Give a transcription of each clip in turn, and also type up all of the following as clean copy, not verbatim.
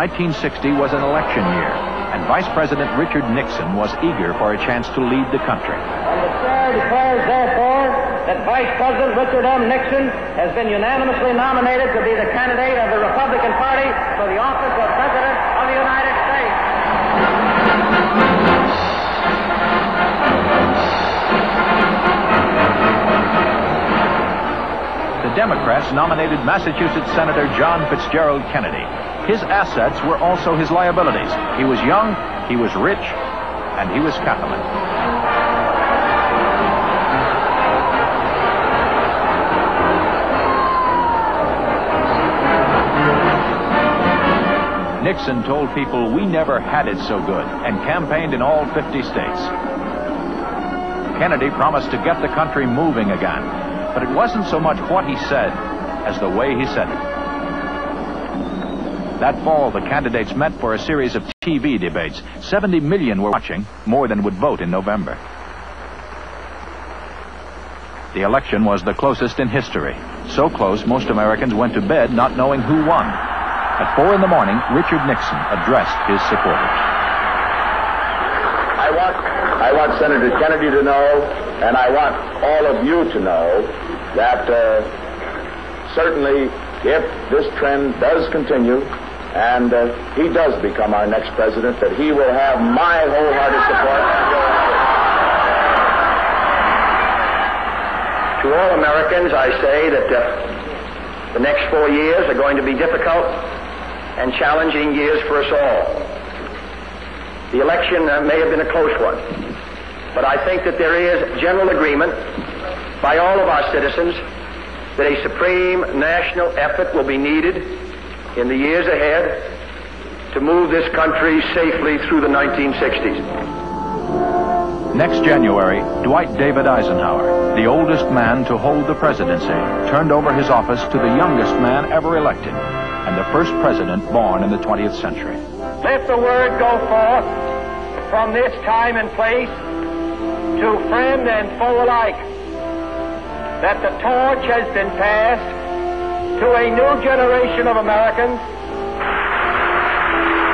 1960 was an election year, and Vice President Richard Nixon was eager for a chance to lead the country. And the chair declares, therefore, that Vice President Richard M. Nixon has been unanimously nominated to be the candidate of the Republican Party for the office of President of the United States. The Democrats nominated Massachusetts Senator John Fitzgerald Kennedy. His assets were also his liabilities. He was young, he was rich, and he was Catholic. Nixon told people we never had it so good and campaigned in all 50 states. Kennedy promised to get the country moving again, but it wasn't so much what he said as the way he said it. That fall, the candidates met for a series of TV debates. 70 million were watching, more than would vote in November. The election was the closest in history. So close, most Americans went to bed not knowing who won. At 4 in the morning, Richard Nixon addressed his supporters. I want Senator Kennedy to know, and I want all of you to know, that certainly if this trend does continue, and he does become our next president, that he will have my wholehearted support. To all Americans, I say that the next 4 years are going to be difficult and challenging years for us all. The election may have been a close one, but I think that there is general agreement by all of our citizens that a supreme national effort will be needed in the years ahead to move this country safely through the 1960s. Next January, Dwight David Eisenhower, the oldest man to hold the presidency, turned over his office to the youngest man ever elected, and the first president born in the 20th century. Let the word go forth from this time and place to friend and foe alike that the torch has been passed to a new generation of Americans.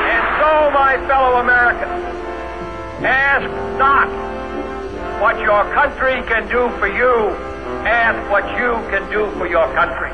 And so, my fellow Americans, ask not what your country can do for you, ask what you can do for your country.